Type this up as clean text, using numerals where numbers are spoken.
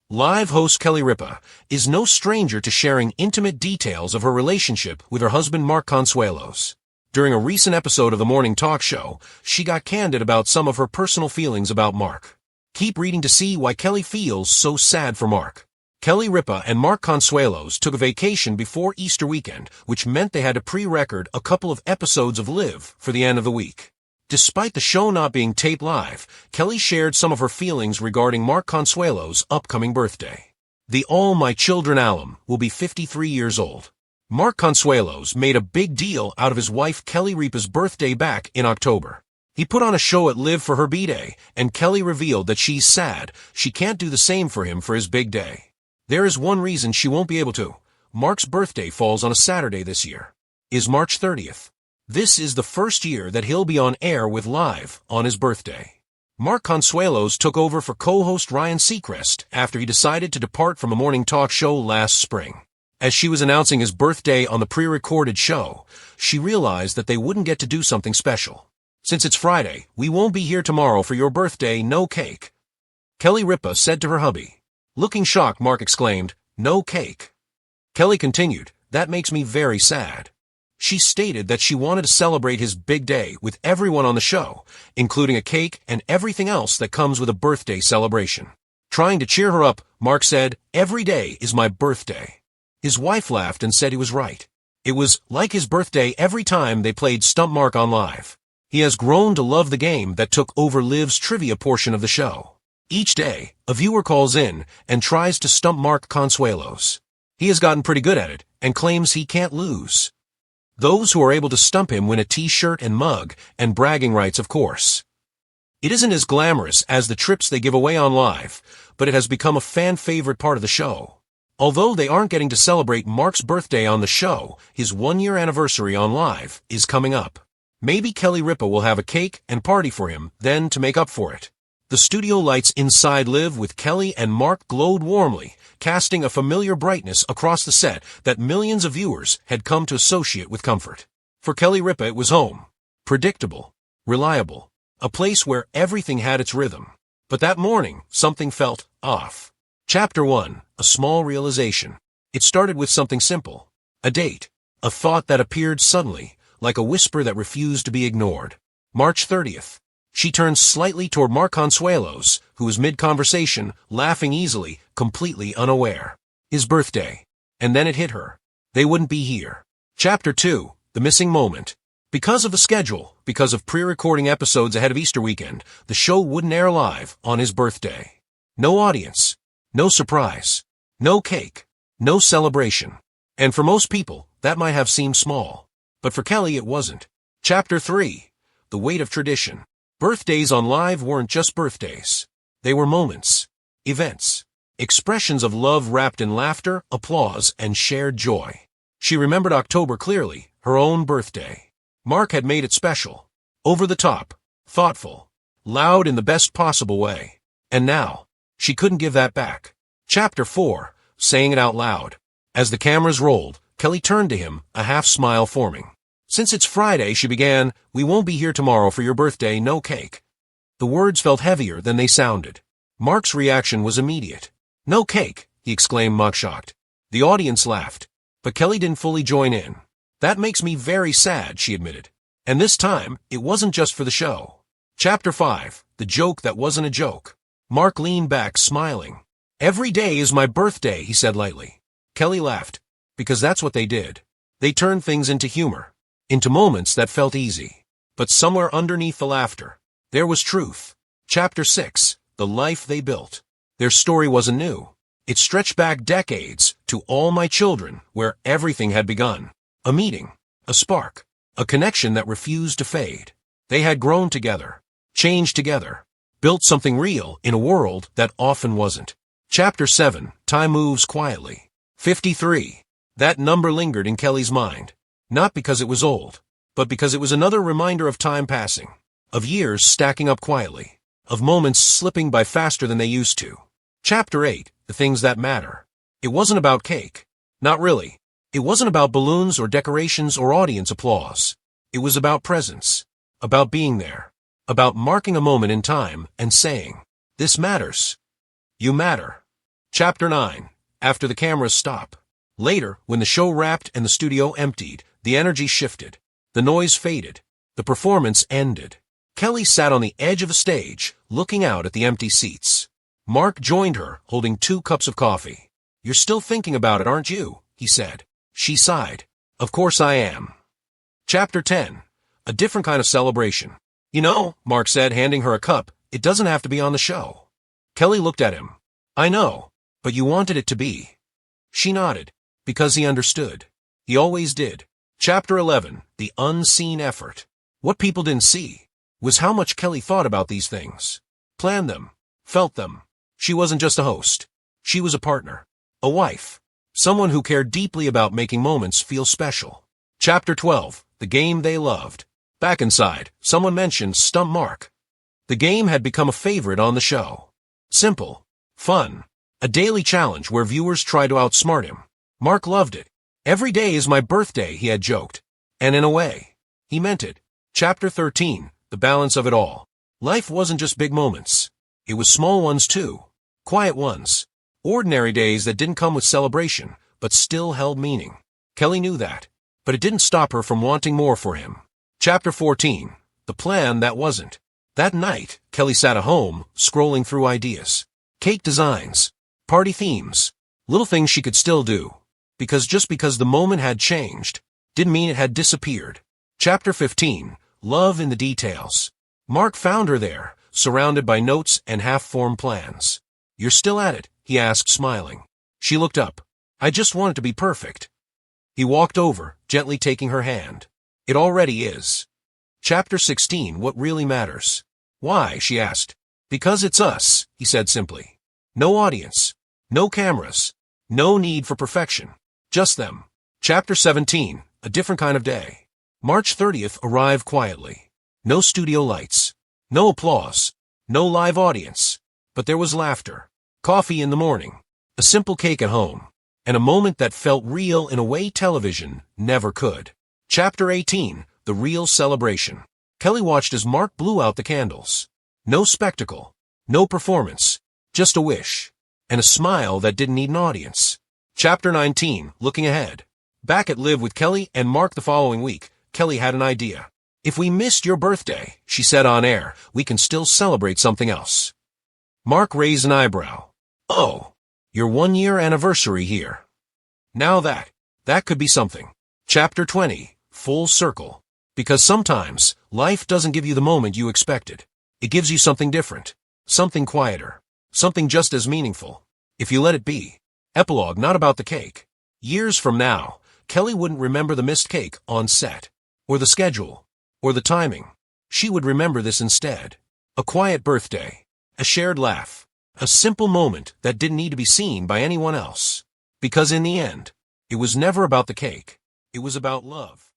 Live host Kelly Ripa is no stranger to sharing intimate details of her relationship with her husband Mark Consuelos. During a recent episode of the morning talk show, she got candid about some of her personal feelings about Mark. Keep reading to see why Kelly feels so sad for Mark. Kelly Ripa and Mark Consuelos took a vacation before Easter weekend, which meant they had to pre-record a couple of episodes of Live for the end of the week. Despite the show not being taped live, Kelly shared some of her feelings regarding Mark Consuelos' upcoming birthday. The All My Children alum will be 53 years old. Mark Consuelos made a big deal out of his wife Kelly Ripa's birthday back in October. He put on a show at Live for her B-Day, and Kelly revealed that she's sad she can't do the same for him for his big day. There is one reason she won't be able to. Mark's birthday falls on a Saturday this year. Is March 30th. This is the first year that he'll be on air with Live on his birthday. Mark Consuelos took over for co-host Ryan Seacrest after he decided to depart from a morning talk show last spring. As she was announcing his birthday on the pre-recorded show, she realized that they wouldn't get to do something special. Since it's Friday, we won't be here tomorrow for your birthday, no cake. Kelly Ripa said to her hubby. Looking shocked, Mark exclaimed, "No cake." Kelly continued, "That makes me very sad." She stated that she wanted to celebrate his big day with everyone on the show, including a cake and everything else that comes with a birthday celebration. Trying to cheer her up, Mark said, "Every day is my birthday." His wife laughed and said he was right. It was like his birthday every time they played Stump Mark on Live. He has grown to love the game that took over Liv's trivia portion of the show. Each day, a viewer calls in and tries to stump Mark Consuelos. He has gotten pretty good at it and claims he can't lose. Those who are able to stump him win a t-shirt and mug and bragging rights, of course. It isn't as glamorous as the trips they give away on Live, but it has become a fan-favorite part of the show. Although they aren't getting to celebrate Mark's birthday on the show, his one-year anniversary on Live is coming up. Maybe Kelly Ripa will have a cake and party for him then to make up for it. The studio lights inside Live with Kelly and Mark glowed warmly, casting a familiar brightness across the set that millions of viewers had come to associate with comfort. For Kelly Ripa, it was home. Predictable. Reliable. A place where everything had its rhythm. But that morning, something felt off. Chapter 1. A small realization. It started with something simple. A date. A thought that appeared suddenly, like a whisper that refused to be ignored. March 30th. She turned slightly toward Mark Consuelos, who was mid-conversation, laughing easily, completely unaware. His birthday. And then it hit her. They wouldn't be here. Chapter 2. The missing moment. Because of the schedule, because of pre-recording episodes ahead of Easter weekend, the show wouldn't air live on his birthday. No audience. No surprise. No cake. No celebration. And for most people, that might have seemed small. But for Kelly, it wasn't. Chapter 3. The weight of tradition. Birthdays on Live weren't just birthdays. They were moments, events, expressions of love wrapped in laughter, applause, and shared joy. She remembered October clearly, her own birthday. Mark had made it special, over the top, thoughtful, loud in the best possible way. And now, she couldn't give that back. Chapter 4, saying it out loud. As the cameras rolled, Kelly turned to him, a half-smile forming. Since it's Friday, she began, "We won't be here tomorrow for your birthday, no cake." The words felt heavier than they sounded. Mark's reaction was immediate. "No cake," he exclaimed, mock-shocked. The audience laughed, but Kelly didn't fully join in. "That makes me very sad," she admitted. And this time, it wasn't just for the show. Chapter 5. The joke that wasn't a joke. Mark leaned back, smiling. "Every day is my birthday," he said lightly. Kelly laughed, because that's what they did. They turned things into humor. Into moments that felt easy. But somewhere underneath the laughter, there was truth. Chapter 6. The life they built. Their story wasn't new. It stretched back decades to All My Children, where everything had begun. A meeting. A spark. A connection that refused to fade. They had grown together. Changed together. Built something real in a world that often wasn't. Chapter 7. Time moves quietly. 53. That number lingered in Kelly's mind. Not because it was old, but because it was another reminder of time passing, of years stacking up quietly, of moments slipping by faster than they used to. Chapter 8, the things that matter. It wasn't about cake. Not really. It wasn't about balloons or decorations or audience applause. It was about presence, about being there, about marking a moment in time and saying, "This matters. You matter." Chapter 9. After the cameras stop. Later, when the show wrapped and the studio emptied, the energy shifted. The noise faded. The performance ended. Kelly sat on the edge of the stage, looking out at the empty seats. Mark joined her, holding 2 cups of coffee. "You're still thinking about it, aren't you?" he said. She sighed. "Of course I am." Chapter 10. A different kind of celebration. "You know," Mark said, handing her a cup, "it doesn't have to be on the show." Kelly looked at him. "I know, but you wanted it to be." She nodded, because he understood. He always did. Chapter 11. The unseen effort. What people didn't see was how much Kelly thought about these things. Planned them. Felt them. She wasn't just a host. She was a partner. A wife. Someone who cared deeply about making moments feel special. Chapter 12. The game they loved. Back inside, someone mentioned Stump Mark. The game had become a favorite on the show. Simple. Fun. A daily challenge where viewers tried to outsmart him. Mark loved it. "Every day is my birthday," he had joked. And in a way, he meant it. Chapter 13. The balance of it all. Life wasn't just big moments. It was small ones too. Quiet ones. Ordinary days that didn't come with celebration, but still held meaning. Kelly knew that. But it didn't stop her from wanting more for him. Chapter 14. The plan that wasn't. That night, Kelly sat at home, scrolling through ideas. Cake designs. Party themes. Little things she could still do. Just because the moment had changed, didn't mean it had disappeared. Chapter 15. Love in the details. Mark found her there, surrounded by notes and half-formed plans. "You're still at it?" he asked, smiling. She looked up. "I just want it to be perfect." He walked over, gently taking her hand. "It already is." Chapter 16. What really matters. "Why?" she asked. "Because it's us," he said simply. No audience. No cameras. No need for perfection. Just them. Chapter 17. A different kind of day. March 30th arrived quietly. No studio lights. No applause. No live audience. But there was laughter. Coffee in the morning. A simple cake at home. And a moment that felt real in a way television never could. Chapter 18. The real celebration. Kelly watched as Mark blew out the candles. No spectacle. No performance. Just a wish. And a smile that didn't need an audience. Chapter 19. Looking ahead. Back at Live with Kelly and Mark the following week, Kelly had an idea. "If we missed your birthday," she said on air, "we can still celebrate something else." Mark raised an eyebrow. "Oh, your 1-year anniversary here. Now that could be something." Chapter 20. Full circle. Because sometimes, life doesn't give you the moment you expected. It gives you something different. Something quieter. Something just as meaningful. If you let it be. Epilogue, not about the cake. Years from now, Kelly wouldn't remember the missed cake on set. Or the schedule. Or the timing. She would remember this instead. A quiet birthday. A shared laugh. A simple moment that didn't need to be seen by anyone else. Because in the end, it was never about the cake. It was about love.